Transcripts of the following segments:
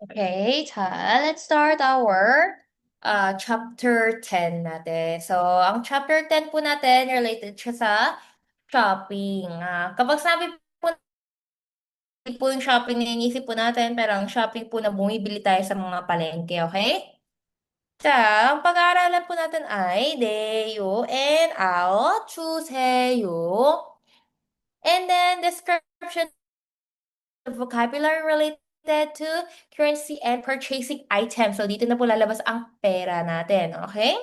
Okay, let's start our chapter 10 natin. So, ang chapter 10 po natin related siya sa shopping. Kapag sabi po po yung shopping na inisip po natin, pero ang shopping po na bumibili tayo sa mga palengke, okay? 자, ang pag-aaralan po natin ay Deo and Ao, 주세요. And then description of vocabulary related to currency and purchasing items. So, dito na po lalabas ang pera natin. Okay?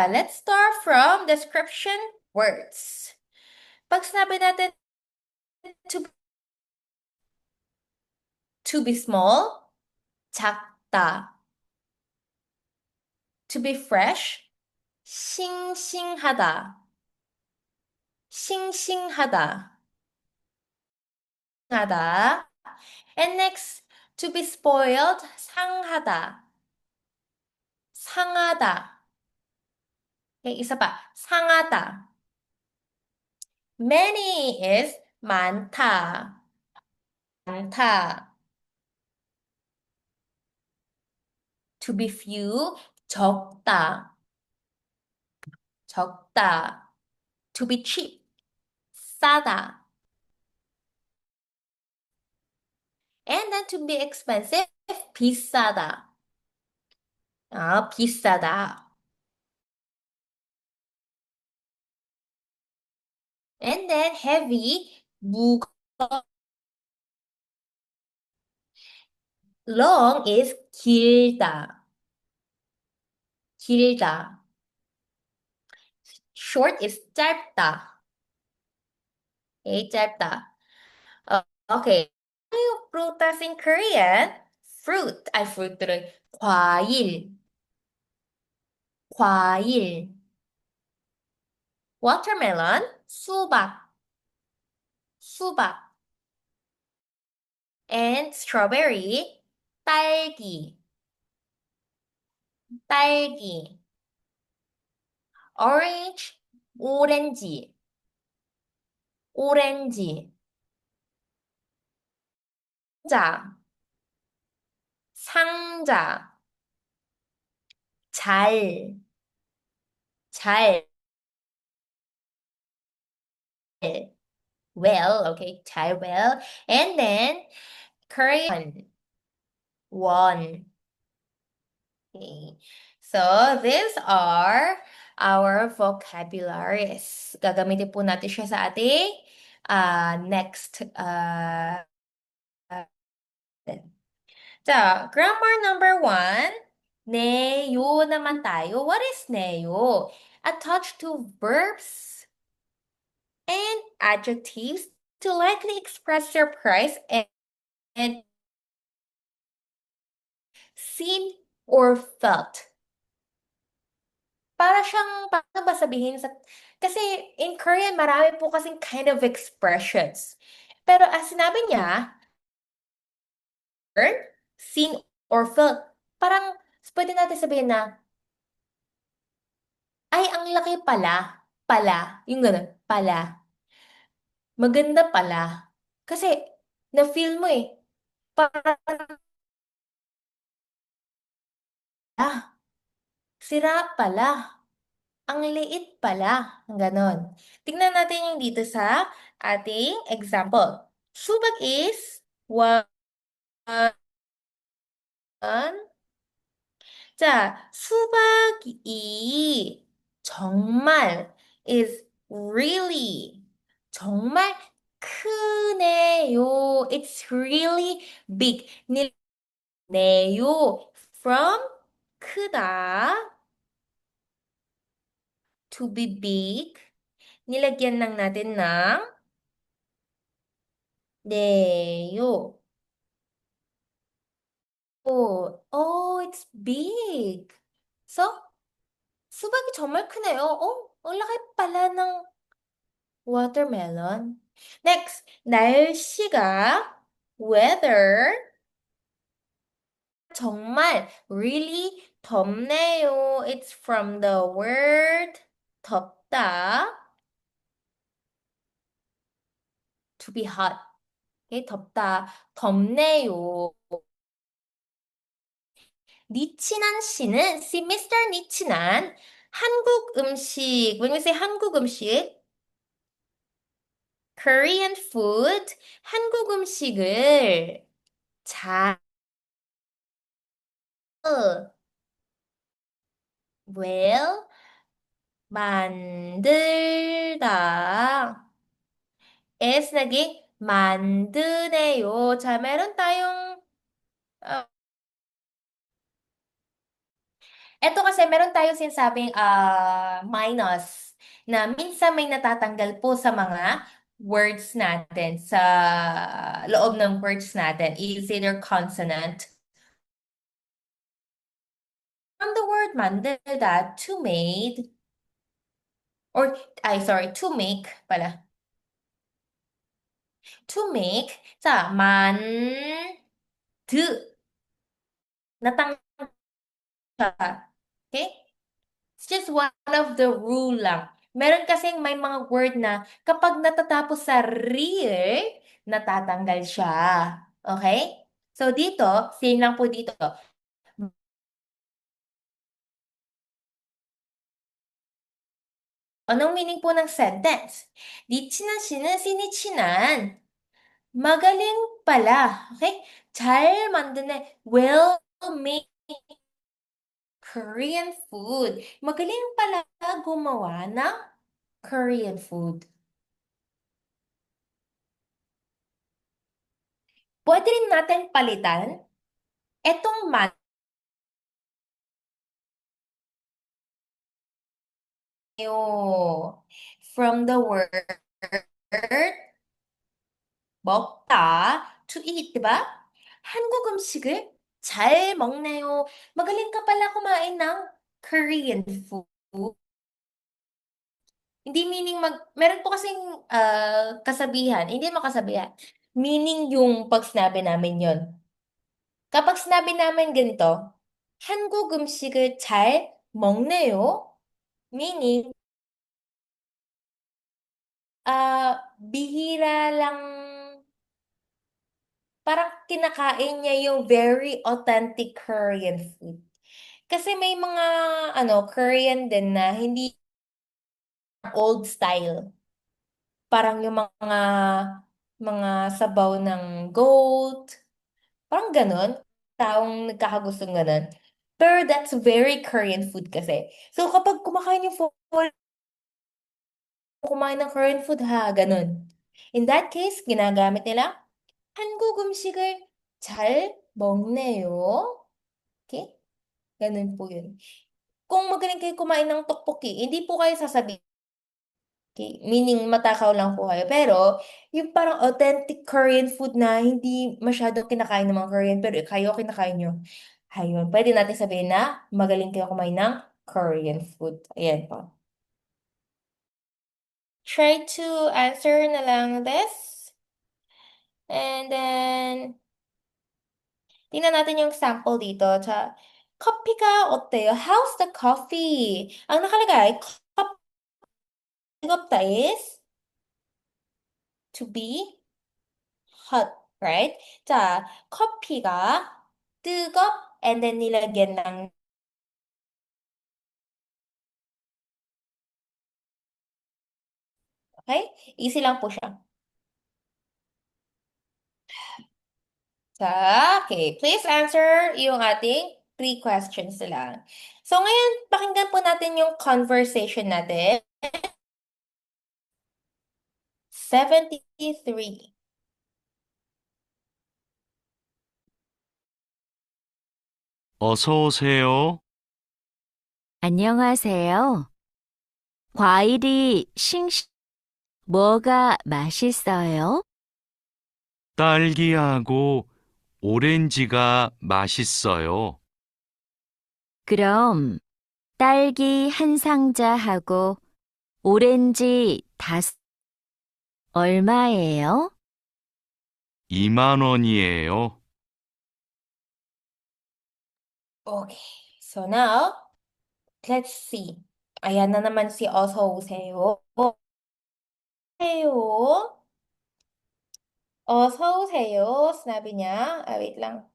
Let's start from description words. Pag sinabi natin to, to be small, 작다. To be fresh, 싱싱하다. 싱싱하다. 하다. And next, to be spoiled, 상하다. 상하다. Okay, isa pa. 상하다. Many is 많다. 많다. To be few, 적다. 적다. To be cheap, 싸다. And then to be expensive, 비싸다. 비싸다. And then heavy, 무거. Long is 길다. 길다. Short is 짧다. Okay, 짧다. Okay. Ano yung prutas in Korean? Fruit. Ay, fruit tuloy. 과일. 과일. Watermelon. 수박. 수박. And strawberry. 딸기. 딸기. Orange. 오렌지. 오렌지. 상자. 상자. 잘. 잘. Well, okay, 잘 well. And then Korean. Won. Okay. So, these are our vocabularies. Gagamitin po natin siya sa ating next. Grammar number 1. Neyo naman tayo. What is neyo? Attached to verbs and adjectives to likely express your price and seen or felt. Para siyang, paano ba sabihin sa, kasi in Korean, marami po kasing kind of expressions. Pero as sinabi niya, heard, seen, or felt, parang pwede natin sabihin na, ay, ang laki pala, pala, yung gano'n, pala, maganda pala. Kasi, na-feel mo eh, parang, sira pala, ang liit pala, gano'n. Tingnan natin yung dito sa ating example. Subak is one. 자, 수박이 정말 is really 정말 크네요. It's really big. 네요 from 크다 to be big. Nilagyan lang natin ng 네요. It's big. So, 수박이 정말 크네요. ang laki pala ng watermelon. Next, 날씨가 weather 정말 really 덥네요. It's from the word 덥다 to be hot. Okay, 덥다. 덥네요. 니치난 씨는 si Mr. 니치난 한국 음식. When we say 한국 음식, Korean food, 한국 음식을 잘, well, 만들다. S naging 만드네요. 자, meron tayong, eto kasi meron tayong sinasabing minus na minsan may natatanggal po sa mga words natin, sa loob ng words natin. Is either consonant. From the word 만들다, to made, or, sorry, to make pala. To make. 자, natanggal siya. Okay? It's just one of the rule lang. Meron kasing may mga word na kapag natatapos sa rear, natatanggal siya. Okay? So dito, same lang po dito. Anong meaning po ng sentence? Di 친한 씨는 신이 친한. Magaling pala. Okay? 잘 만드네. Well made Korean food. Magaling pala gumawa ng Korean food. Pwede rin natin palitan etong mayo from the word 먹다 to eat, di ba? 한국 음식을 잘 먹네요. Magaling ka pala kumain ng Korean food. Hindi meaning meron po kasing kasabihan, hindi mo kasabihan. Meaning yung pag sinabi namin yon. Kapag sinabi namin ganito, 한국 음식을 잘 먹네요. Meaning, bihira lang, parang kinakain niya yung very authentic Korean food. Kasi may mga, Korean din na hindi old style. Parang yung mga sabaw ng goat, parang ganun. Taong nagkakagustong ganun. Pero that's very Korean food kasi. So kapag kumakain yung kumain ng Korean food ha, ganun. In that case, ginagamit nila 한국 음식을 잘 먹네요. Okay? Ganun po yun. Kung magaling kayo kumain ng tteokbokki, hindi po kayo sasabihin, okay, meaning matakaw lang po kayo. Pero, yung parang authentic Korean food na hindi masyadong kinakain ng mga Korean, pero kayo kinakain nyo. Ayun, pwede natin sabihin na magaling kayo kumain ng Korean food. Ayan po. Try to answer na lang this. And then, tingnan natin yung sample dito. 커피가 어때요? How's the coffee? Ang nakalagay, 뜨겁다 is to be hot, right? 자, 커피가 and then nilagyan ng, okay? Easy lang po siya. Okay. Please answer yung ating 3 questions na lang. So, ngayon, pakinggan po natin yung conversation natin. 73. 어서 오세요. 안녕하세요. 과일이 뭐가 맛있어요? 딸기하고 오렌지가 맛있어요. 그럼 딸기 한 상자하고 오렌지 5, 얼마예요? 2만 원이에요. Okay. So now, let's see. Ayan na naman si 어서 오세요. 오세요. 어서 오세요. Sinabi niya. Wait lang.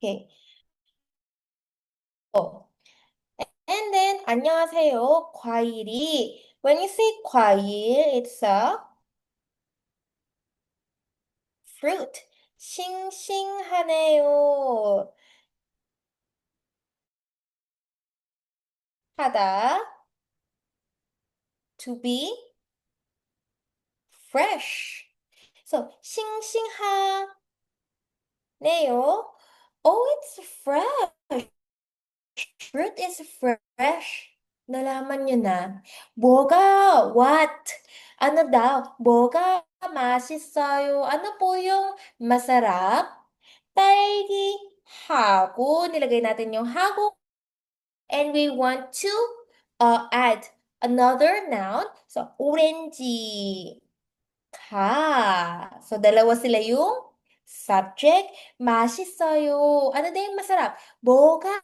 Okay. Oh. And then, 안녕하세요. 과일이. When you say 과일, it's a fruit. 싱싱하네요. 하다. To be fresh. So, 싱싱하네요. Oh, it's fresh. Fruit is fresh. Nalaman nyo na. 뭐가, what? Ano daw? 뭐가 맛있어요? Ano po yung masarap? 딸기 하고, nilagay natin yung 하고, and we want to add another noun. So, 오렌지 가. So, dalawa sila yung subject. 맛있어요. Ano daw yung masarap? 뭐가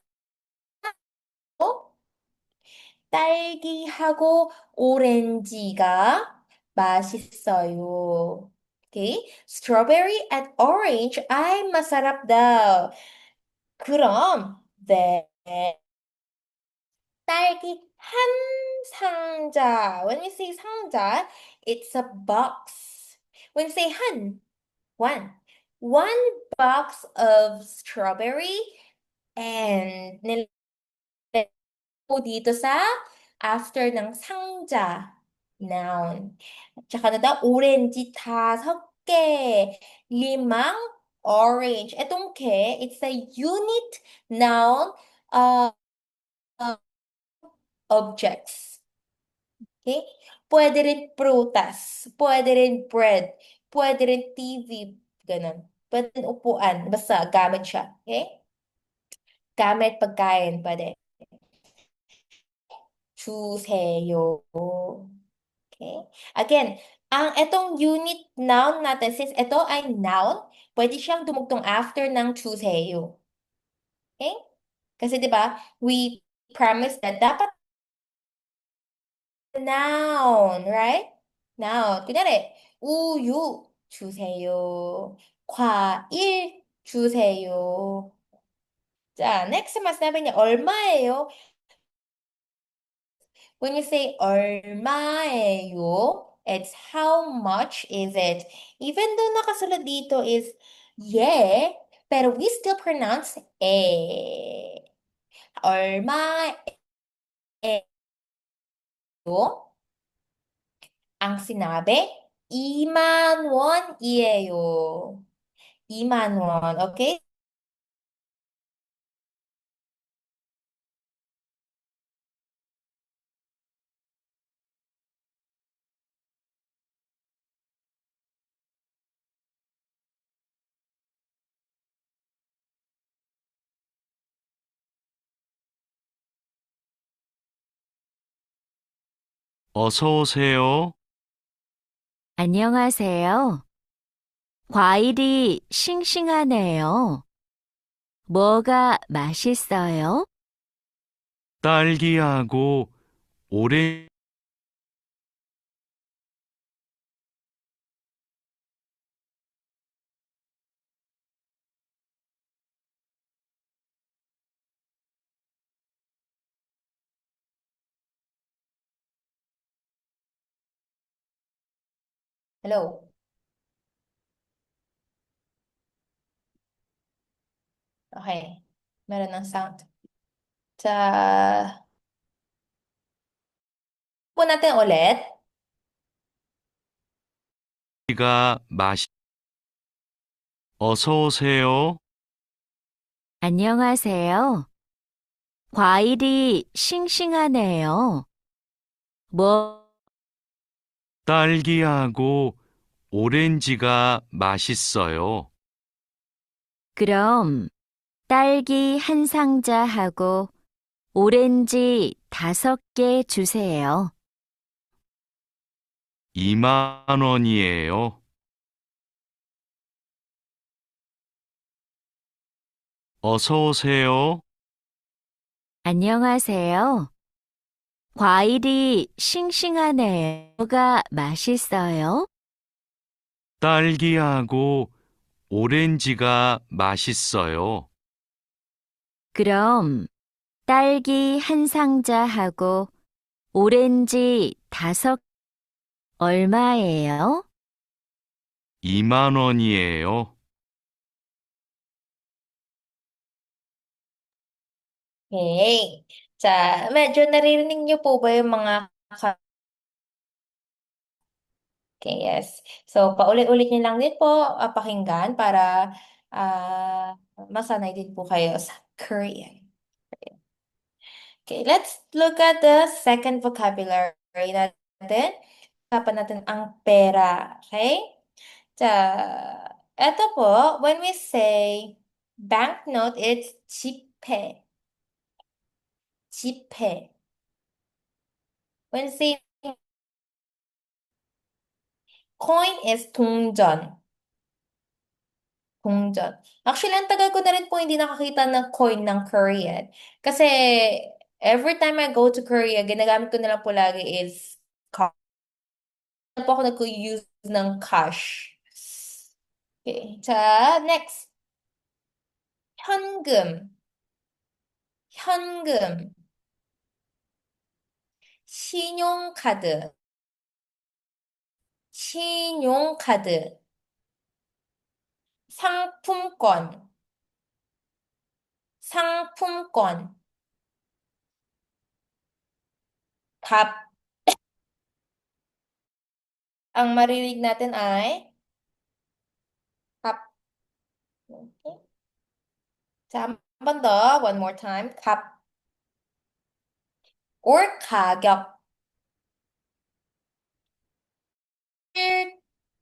딸기하고 오렌지가 맛있어요. Okay? Strawberry and orange ay masarap daw. 그럼 네. 딸기 한 상자. When we say 상자, it's a box. When we say 한, one. One box of strawberry and po dito sa after ng 상자, noun. At saka na daw, orange, 5개, limang orange. Etong ke, it's a unit noun uh, objects. Okay? Pwede rin prutas, pwede rin bread, pwede rin TV, ganun. Pwede rin upuan, basta gamit siya. Okay? Gamit, pagkain, pwede. 주세요. Okay? Again, ang etong unit noun natin, since ito ay noun, pwede siyang dumugtong after ng 주세요. Okay? Kasi 'di ba, we promised that dapat noun, right? Noun. Kunyari, 우유 주세요. 과일 주세요. 자, next naman sinabi niya, 얼마예요? When you say 얼마예요, it's how much is it? Even though nakasulad dito is yeah, pero we still pronounce eh. 얼마예요? Ang sinabi, 2만 원이에요. 2만 원, okay? 어서 오세요. 안녕하세요. 과일이 싱싱하네요. 뭐가 맛있어요? 딸기하고 오렌 Hello? Okay. Meron ng sound. Sa po natin ulit. 가 맛이 어서 오세요. 안녕하세요. 과일이 싱싱하네요. 뭐, 딸기하고 오렌지가 맛있어요. 그럼 딸기 한 상자하고 오렌지 5개 주세요. 2만 원이에요. 어서 오세요. 안녕하세요. 과일이 싱싱하네요. 뭐가 맛있어요? 딸기하고 오렌지가 맛있어요. 그럼 딸기 한 상자하고 오렌지 5 얼마예요? 2만 원이에요. Okay. Medyo naririnig niyo po ba yung mga Okay, yes. So, paulit-ulit niyo lang din po pakinggan para masanay din po kayo sa Korean. Okay, let's look at the second vocabulary natin. Usapan natin ang pera. Okay? 자, eto po, when we say banknote, it's 지폐. 지폐. When we say coin is 동전. 동전. Actually, ang tagal ko na rin po hindi nakakita ng coin ng Korean. Kasi every time I go to Korea, ginagamit ko na lang po lagi is cash. Hindi po ako nag-use ng cash. Okay. Next. 현금. 현금. 신용카드. 신용카드. 상품권. 상품권. 값. Ang marinig natin ay 값. Okay. 한 번 더. One more time. 값. or 가격.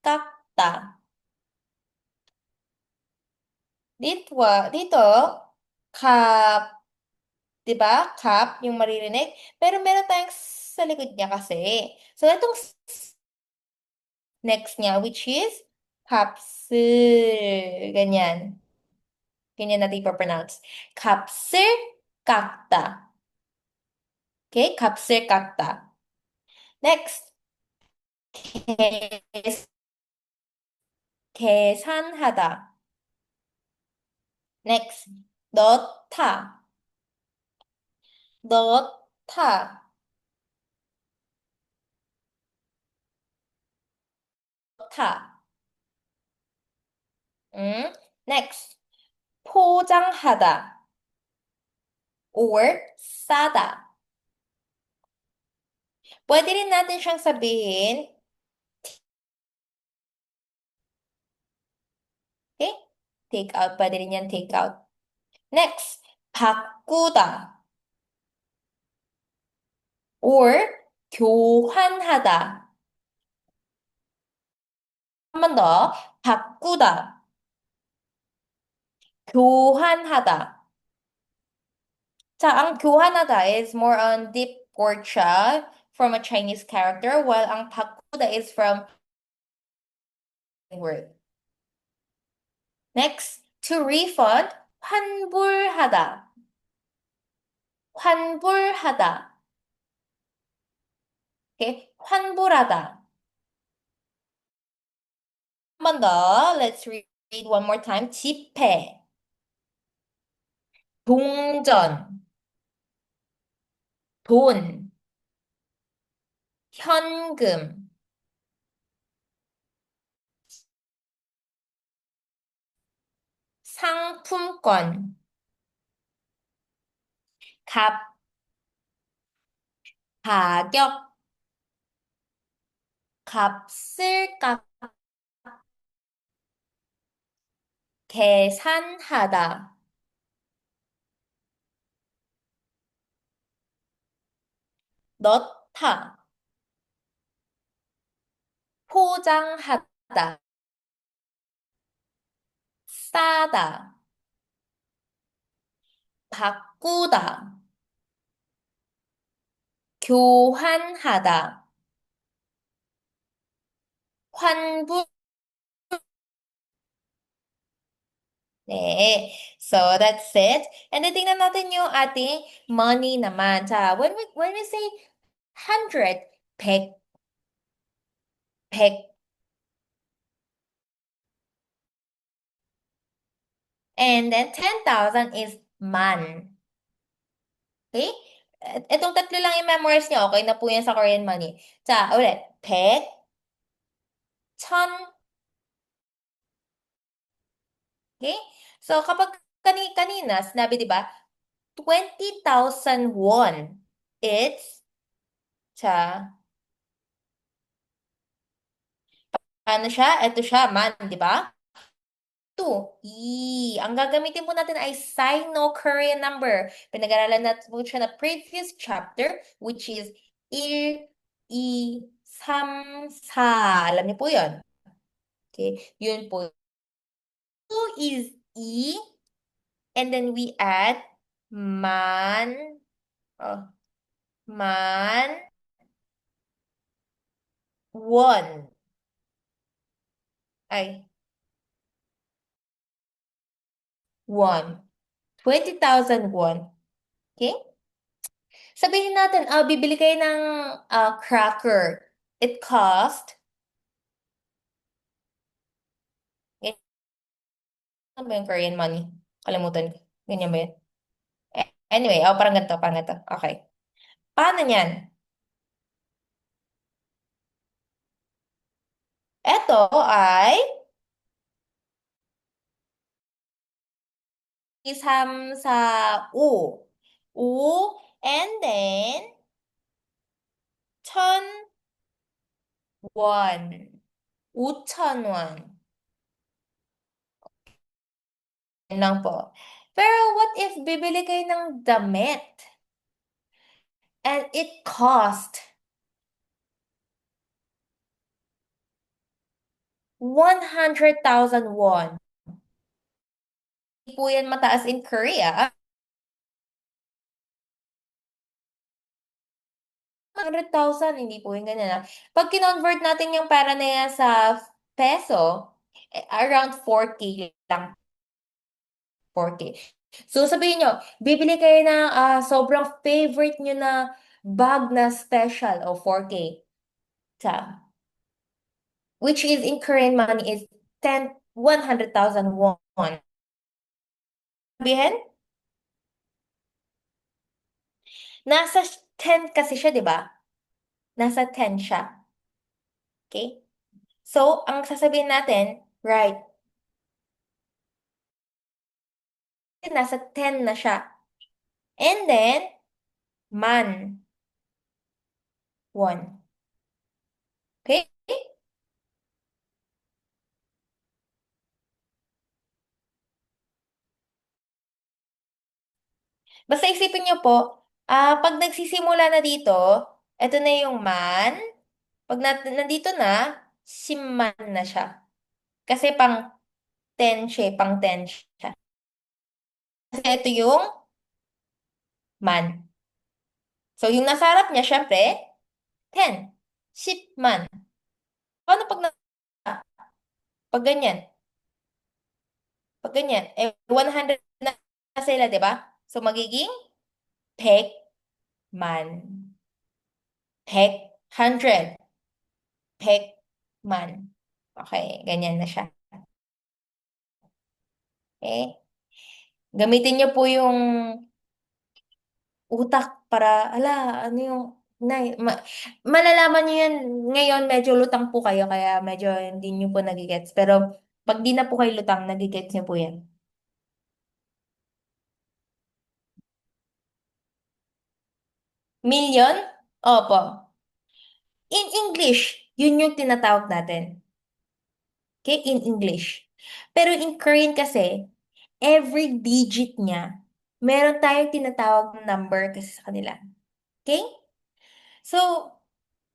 깎다. Dito, cap, 'di ba? Cap yung maririnig. Pero meron tayong sa likod niya kasi. So, itong next niya, which is 값을. Ganyan. Ganyan natin ipapronounce. 값을 깎다. Okay? 값을 깎다. Next. 계- 계산하다. Next. 넣다. 넣다. 넣다. Next. 포장하다. or 싸다. Pwede rin natin siyang sabihin, okay? Take out, pwede rin yan take out. Next, 바꾸다 or 교환하다. 한 번 더, 바꾸다, 교환하다. ang 교환하다 is more on deep word siya from a Chinese character, while ang 바꾸다 is from word. Next, to refund, 환불하다. 환불하다. Okay? 환불하다. 한 번 더. Let's read one more time. 지폐, 동전, 돈, 현금, 상품권, 값, 가격, 값을 계산하다, 넣다, 포장하다, 싸다, 바꾸다, 교환하다, 환불. 네. So that's it. And then tingnan natin yung ating money naman. When we say 100, pek, pek. And then 10,000 is man. Okay? Itong tatlo lang i-memorize nyo. Okay na po yan sa Korean money. 자, ulit. 백, 천. Okay? So, kapag kanina, sinabi, di ba, 20,000 won. It's, 자, ano siya? Ito siya, man, di ba? Two. Ang gagamitin po natin ay Sino-Korean number. Pinag-aralan natin po siya na previous chapter, which is 1, 2, 3, 4. Alam niyo po yun. Okay? Yun po. Two is E, and then we add man, oh, man, won. Ay, won. 20,000 won. Okay? Sabihin natin, bibili kayo ng cracker. It cost, ano ba yung Korean money? Kalimutan ko. Ganyan ba yun? Anyway, parang ganito, parang ganito. Okay. Paano niyan? Ito ay isam sa U. U, and then, 천 원. 5,000 won. Yun lang po. Pero what if bibili kayo ng damit and it cost 100,000 won? Hindi po yan mataas in Korea. 100,000, hindi po yung ganyan. Pag kinonvert natin yung pera na yan sa peso, around 4K lang. 4K. So sabihin nyo, bibili kayo ng sobrang favorite nyo na bag na special o 4K. Sa, which is in Korean money is 100,000 won. Sabihin, nasa 10 kasi siya, di ba? Nasa 10 siya. Okay? So, ang sasabihin natin, right, nasa 10 na siya. And then, man, won. Okay? Basta isipin niyo po, pag nagsisimula na dito, eto na yung man. Pag nandito na, simman na siya. Kasi pang 10 siya, pang 10 siya. Kasi ito yung man. So, yung nasa harap niya, syempre, 10. Shipman. Paano pag ganyan? Pag ganyan, 100 na sila, di ba? So, magiging pekman. Pek, 100. Pekman. Okay, ganyan na siya. Okay? Gamitin niyo po yung utak para, ano yung, malalaman niyo yan ngayon, medyo lutang po kayo, kaya medyo hindi niyo po nagigets. Pero, pag di na po kayo lutang, nagigets niyo po yan. Million? Opo. In English, yun yung tinatawag natin. Okay? In English. Pero in Korean kasi, every digit niya, meron tayong tinatawag na number kasi sa kanila. Okay? So,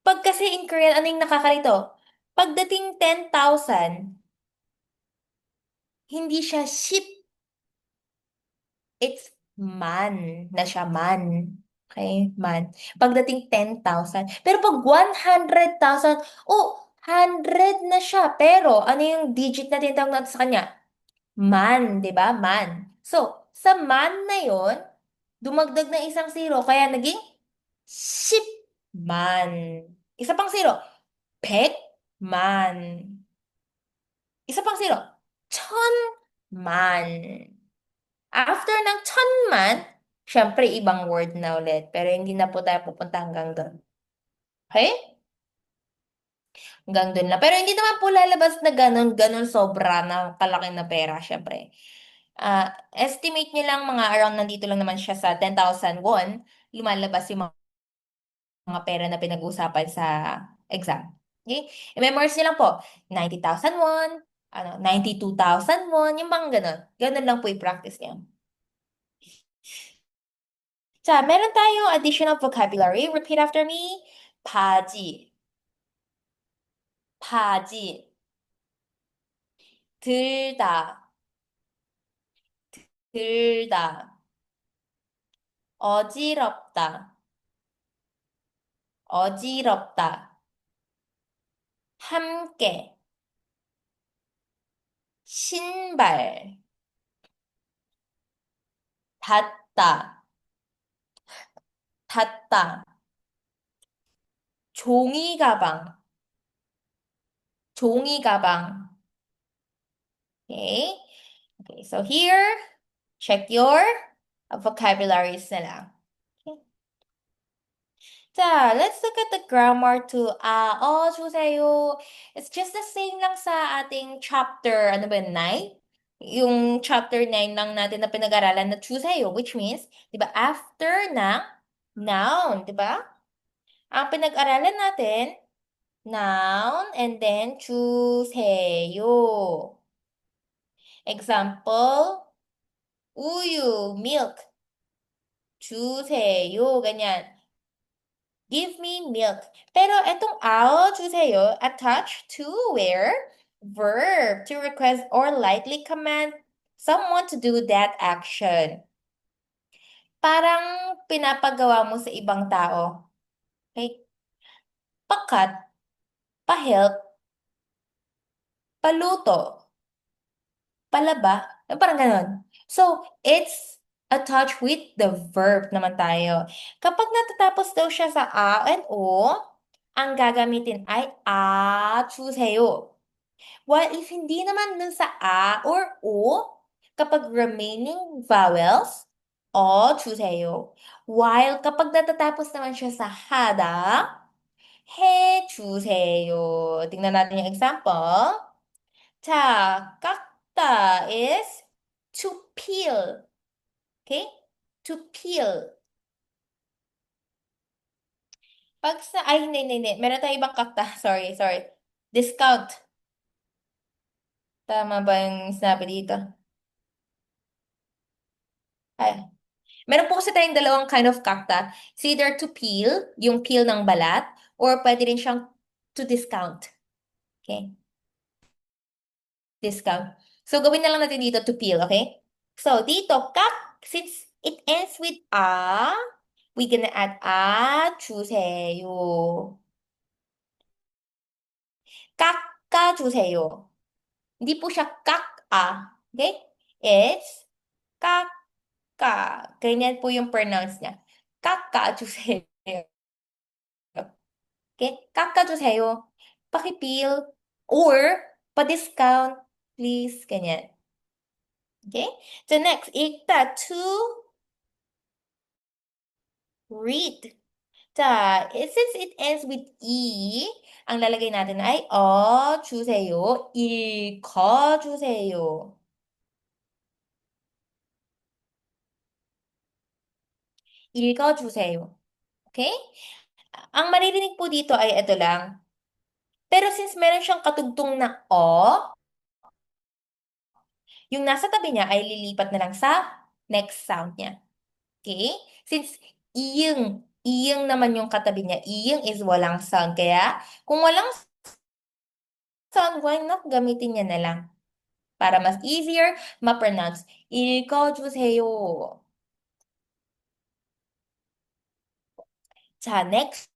pag kasi in Korean, ano yung nakakalito? Pagdating 10,000, hindi siya ship, it's man na siya, man. Okay, man. Pagdating 10,000. Pero pag 100,000, 100 na siya. Pero ano yung digit na tinatawag natin sa kanya? Man, 'di ba? Man. So, sa man na 'yon, dumagdag na isang zero kaya naging ship 100만. Isa pang zero. 100만. Isa pang zero. 1,000만. After ng 1,000만, syempre ibang word na ulit. Pero hindi na po tayo pupunta hanggang doon. Okay? Hanggang doon na. Pero hindi naman po lalabas na ganun, ganun sobra na kalaki na pera, syempre. Estimate nyo lang mga around nandito lang naman siya sa 10,000 won, lumalabas yung mga pera na pinag-uusapan sa exam. Okay? I-memorize nyo lang po, 90,000 won, 92,000 won, yung mga ganun. Ganun lang po i-practice nyo. 자, meron tayong additional vocabulary. Repeat after me. 바지, 바지. 들다, 들다. 어지럽다, 어지럽다. 함께, 신발, 닫다, 닫다. 종이 가방, 종이 가방. Okay? Okay, so here, check your vocabularies na lang. Okay. 자, let's look at the grammar to 주세요. It's just the same lang sa ating chapter, ano ba, 9? Yung chapter 9 lang natin na pinag-aralan na 주세요, which means, di ba, after ng noun, di ba? Ang pinag-aralan natin, noun, and then 주세요. Example, 우유, milk. 주세요, ganyan. Give me milk. Pero etong 주세요, attached to where? Verb, to request or lightly command someone to do that action. Parang pinapagawa mo sa ibang tao. Okay? Pakat, pa-help, paluto, palaba, parang ganon. So, it's attached with the verb naman tayo. Kapag natatapos daw siya sa a and o, ang gagamitin ay 주세요. While if hindi naman dun sa a or o, kapag remaining vowels, 주세요. While kapag natatapos naman siya sa hada, 해주세요. tingnan natin yung example. 자, 깎다 is to peel. Okay? To peel. Hindi. Meron tayong ibang kakta. Sorry. Discount. Tama ba yung sinabi dito? Ay. Meron po kasi tayong dalawang kind of kakta. It's either to peel, yung peel ng balat, or pwede rin siyang to discount. Okay? Discount. So, gawin na lang natin dito to peel, okay? So, dito, since it ends with we're gonna add 주세요. 깎아주세요. Hindi po siya Okay? It's 깎아. Ganyan po yung pronounce niya. 깎아주세요. Okay? 깎아주세요. Paki-peel or pa-discount, please. Ganyan. Okay? So next, to read. Since it ends with E, ang lalagay natin ay 주세요. 읽어주세요. 읽어주세요. Okay? Ang maririnig po dito ay ito lang. Pero since meron siyang katugtong na yung nasa tabi niya ay lilipat na lang sa next sound niya. Okay? Since iyeng naman yung katabi niya, iyeng is walang sound. Kaya, kung walang sound, why not gamitin niya na lang? Para mas easier ma-pronounce. 읽어주세요. 자, next.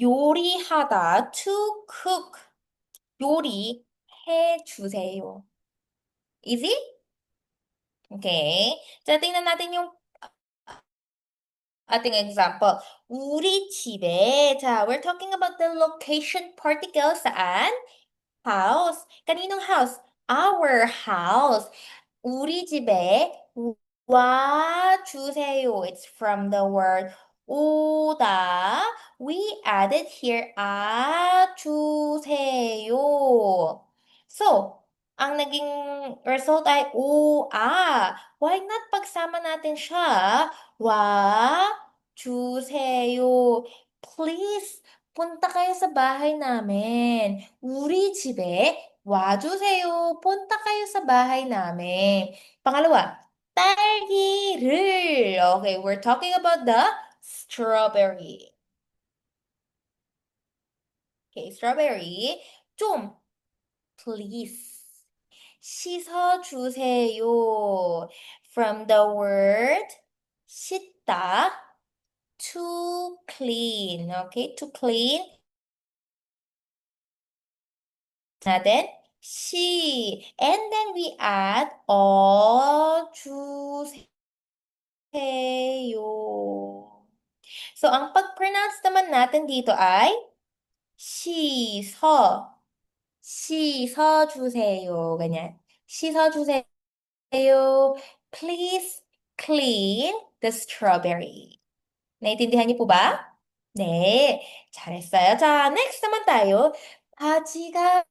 요리하다, to cook. 요리해주세요. Easy? Okay. 자, tingnan natin yung ating example. 우리 집에. 자, we're talking about the location particle. Saan? House. Kaninong house? Our house. 우리 집에 와 주세요. It's from the word 오다. We added here 주세요. So, ang naging result ay Why not pagsama natin siya? 와 주세요. Please, punta kayo sa bahay namin. 우리 집에 와주세요. punta kayo sa bahay namin. Pangalawa, 딸기를. Okay, we're talking about the strawberry. Okay, strawberry. 좀, please. 씻어주세요. From the word 씻다, to clean. Okay, to clean. natin and then we add 주세요. So, ang pag-pronounce naman natin dito ay 씻어, 씻어주세요. ganyan. 씻어주세요. Please clean the strawberry. 나이tindihan niyo po ba? 네, 잘했어요. 자, next naman tayo. 바지가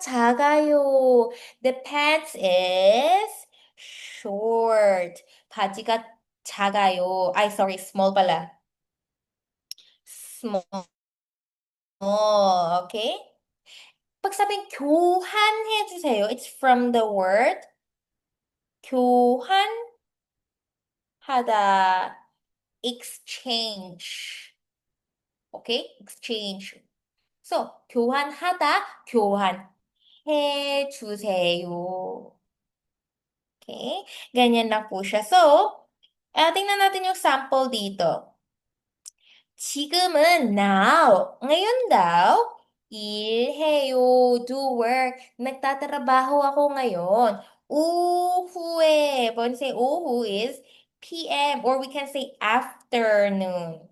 작아요. The pants is short. 바지가 작아요. Sorry, small pala. Small. Okay? Pag sabing 교환해주세요, it's from the word 교환하다. Exchange. Okay? Exchange. So, 교환하다, 교환해주세요. Okay? Ganyan lang po siya. So, tingnan natin yung sample dito. 지금은 now. Ngayon daw, 일해요. Do work. Nagtatrabaho ako ngayon. 오후에. When we say 오후 is PM or we can say afternoon.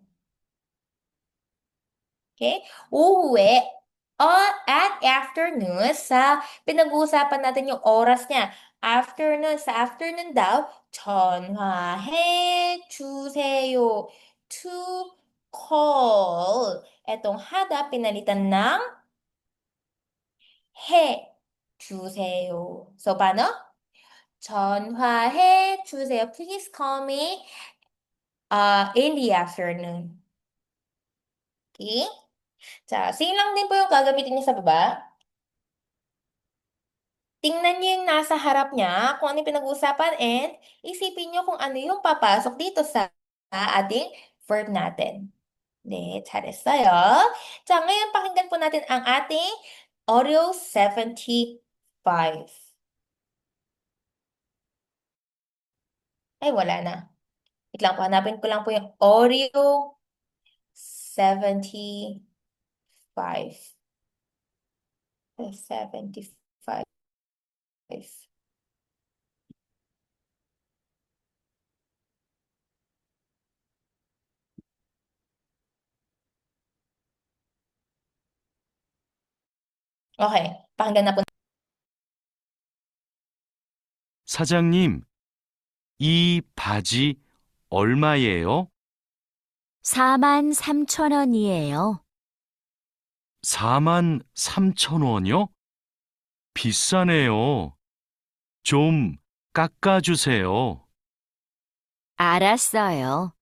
Okay? 오후에 at afternoon sa pinag-uusapan natin yung oras niya. Afternoon, sa afternoon daw, 전화해 주세요. To call. Etong hada pinalitan ng 해 주세요. So, paano? 전화해 주세요. Please call me in the afternoon. Okay? 자, same lang din po yung gagamitin niya sa baba. Tingnan niyo yung nasa harap niya, kung ano yung pinag-uusapan, and isipin niyo kung ano yung papasok dito sa ating verb natin. 네, 잘했어요. 자, ngayon pakinggan po natin ang ating audio 75. Ay, wala na. Wait lang po, hanapin ko lang po yung audio 75. 75. Okay, pakinggan na po. 사장님, 이 바지 얼마예요? 43,000원이에요. 43,000원이요? 비싸네요. 좀 깎아주세요. 알았어요.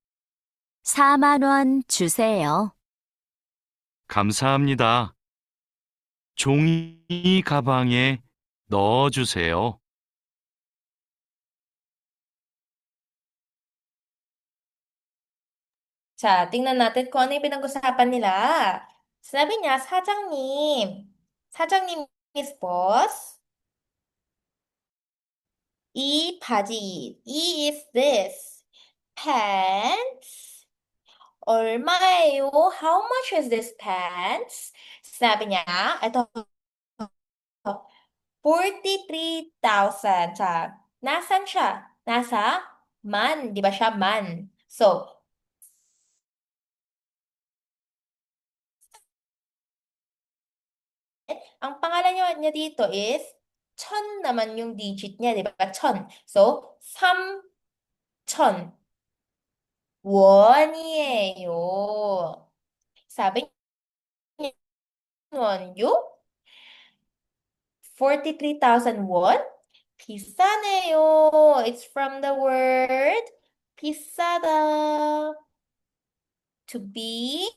4만 원 주세요. 감사합니다. 종이 가방에 넣어주세요. 자, tingnan natin kung ano yung pinag-usapan nila. Sabi niya, 사장님. 사장님 is boss. 이 바지. 이 is this. Pants. 얼마예요? How much is this pants? Sabi niya, ito, 43,000. 자, nasan siya? Nasa man. Di ba siya man? So, ang pangalan niya dito is 천 naman yung digit niya, di ba? 천. So, 3,000 원이에요. Sabi niya, 원유? 43,000 won? 비싸네요. It's from the word 비싸다. To be.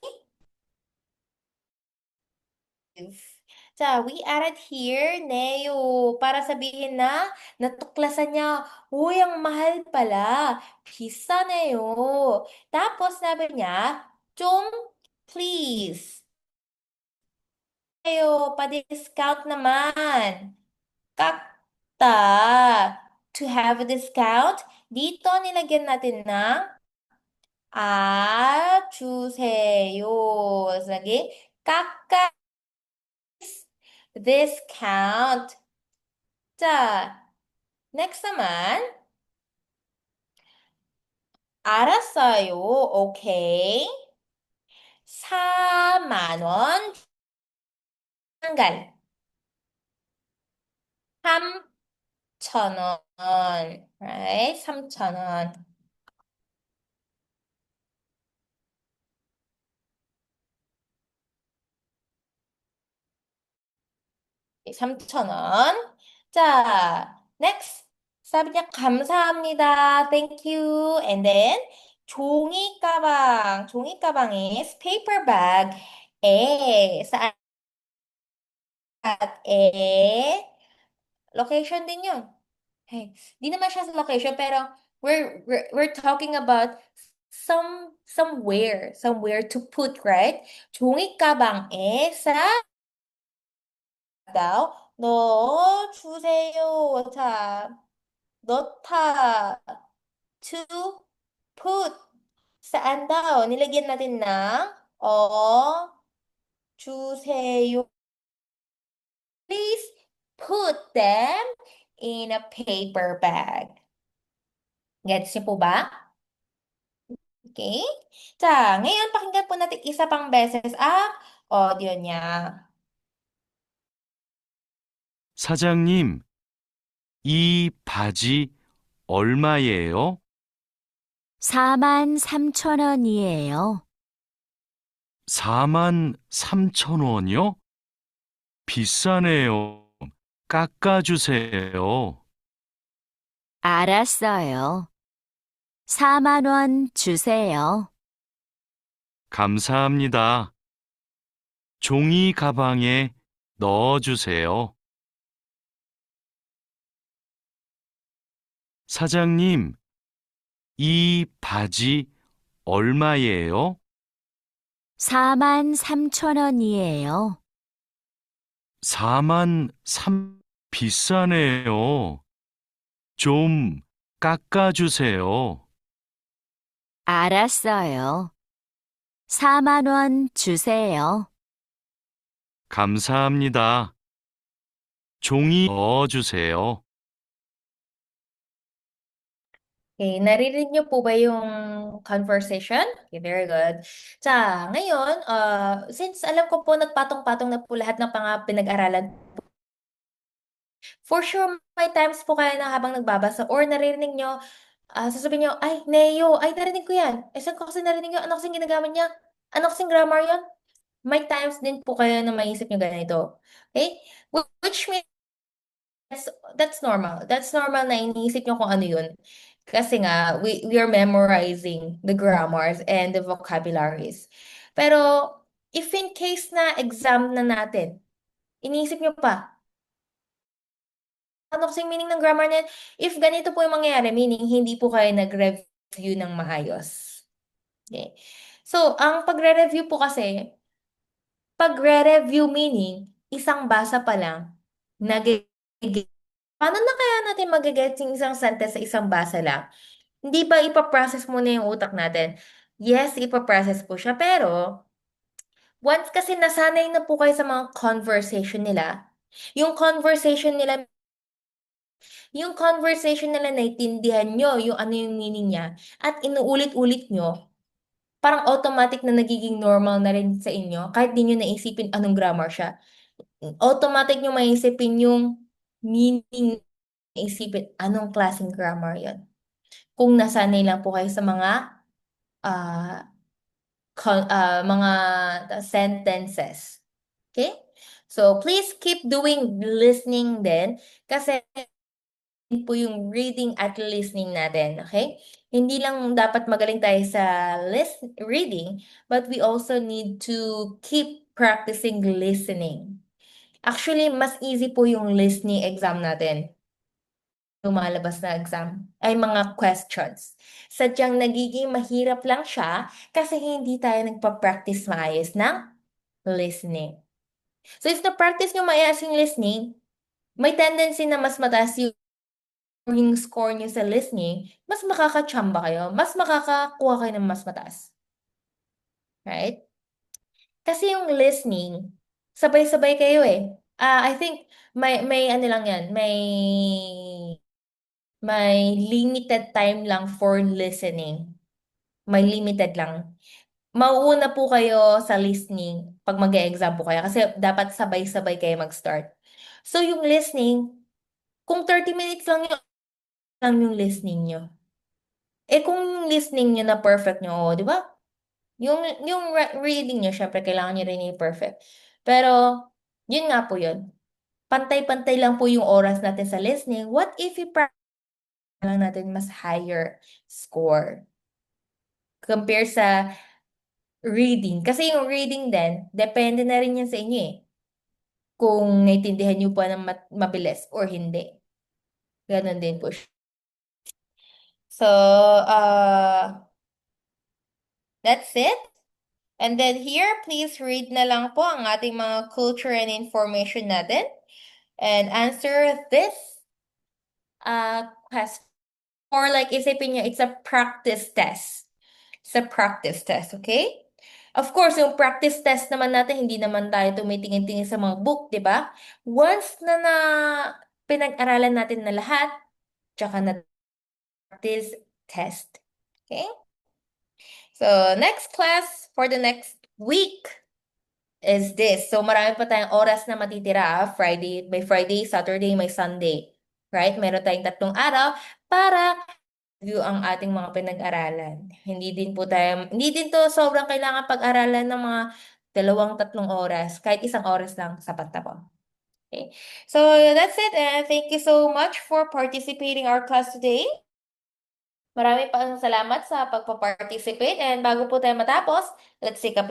자, we added here, 네요. Para sabihin na, natuklasan niya, uy, ang mahal pala. 비싸네요. Tapos sabi niya, 좀, please. Ayo, pa-discount naman. Kakta. To have a discount, dito nilagyan natin ng 주세요. lagi, 깎아 discount. 자, next naman, 알았어요. Okay. 4만 원 한갈. 3천 원. Right? 3천 원. 3천 원. 자, next. 사비 niya, 감사합니다. Thank you. And then, 종이 가방. 종이 가방 is paper bag. Saan? Location din yun. Hey, di naman siya sa location, pero we're talking about somewhere to put, right? 종이 가방에 다w 넣어주세요. 자, 넣다. To put. Saan daw? Nilagyan natin ng 주세요. Please put them in a paper bag. Gets niyo po ba? Okay? 자, ngayon pakinggan po natin isa pang beses ang audio niya. 사장님, 이 바지 얼마예요? 43,000원이에요. 43,000원이요? 비싸네요. 깎아주세요. 알았어요. 4만 원 주세요. 감사합니다. 종이 가방에 넣어주세요. 사장님, 이 바지 얼마예요? 43,000원이에요. 43,000 비싸네요. 좀 깎아주세요. 알았어요. 4만 원 주세요. 감사합니다. 종이 넣어주세요. Okay, naririnig niyo po ba yung conversation? Okay, very good. 자, ngayon, since alam ko po nagpatong-patong na po lahat ng pinag-aralan, for sure may times po kayo na habang nagbabasa or naririnig niyo, sasabihin niyo, ay, Neo, ay, narinig ko yan. Eh, saan ko kasi narinig yun? Ano kasing ginagamit niya? Ano kasing grammar yun? May times din po kayo na maisip niyo ganito. Okay? Which means that's normal. That's normal na iniisip niyo kung ano yun. Kasi nga, we are memorizing the grammars and the vocabularies. Pero, if in case na exam na natin, iniisip niyo pa, ano kasing meaning ng grammar na yan? If ganito po yung mangyayari, meaning hindi po kayo nag-review ng maayos. Okay. So, ang pagre-review po kasi, pagre-review meaning, isang basa pa lang, nag Paano na kaya natin magigets yung isang sentence sa isang basa lang? Hindi ba ipaprocess muna yung utak natin? Yes, ipaprocess po siya. Pero, once kasi nasanay na po kayo sa mga conversation nila, yung conversation nila Yung conversation nila naintindihan nyo yung ano yung meaning niya at inuulit-ulit nyo, parang automatic na nagiging normal na rin sa inyo kahit di nyo naisipin anong grammar siya. Automatic nyo maisipin yung meaning, naisipin anong klaseng grammar yon. Kung nasanay lang po kayo sa mga ah, mga sentences. Okay? So, please keep doing listening din kasi po yung reading at listening natin, okay? Hindi lang dapat magaling tayo sa reading, but we also need to keep practicing listening. Actually, mas easy po yung listening exam natin. Lumalabas na exam ay mga questions. Sadyang nagiging mahirap lang siya kasi hindi tayo nagpa-practice maayos ng listening. So, if na-practice nyo maayos yung listening, may tendency na mas mataas yung score nyo sa listening, mas makakachamba kayo, mas makakakuha kayo ng mas mataas. Right? Kasi yung listening, sabay-sabay kayo eh. I think may ano lang yan, may limited time lang for listening. May limited lang. Mauuna po kayo sa listening pag mag-e-exam po kayo kasi dapat sabay-sabay kayo mag-start. So yung listening, kung 30 minutes lang yung listening nyo. Eh kung yung listening nyo na perfect nyo, di ba? Yung reading nyo, syempre kailangan nyo rin i-perfect. Pero, yun nga po yun. Pantay-pantay lang po yung oras natin sa listening. What if i-practice lang natin mas higher score compare sa reading? Kasi yung reading din, depende na rin yan sa inyo eh. Kung naintindihan nyo pa ng mabilis or hindi. Ganon din po siya. So, that's it. And then here, please read na lang po ang ating mga culture and information natin and answer this question. Or like isipin nyo, it's a practice test. It's a practice test, okay? Of course, yung practice test naman natin, hindi naman tayo tumitingin-tingin sa mga book, di ba? Once na pinag-aralan natin na lahat, tsaka na practice test. Okay? So, next class for the next week is this. So, marami pa tayong oras na matitira. May Friday, Saturday, may Sunday. Right? Meron tayong 3 araw para review ang ating mga pinag-aralan. Hindi din to sobrang kailangan pag-aralan ng mga 2, 3 oras. Kahit 1 oras lang, sapat na po. Okay. So, that's it. And thank you so much for participating our class today. Marami pa salamat sa pagpa-participate. And bago po tayo matapos, let's take a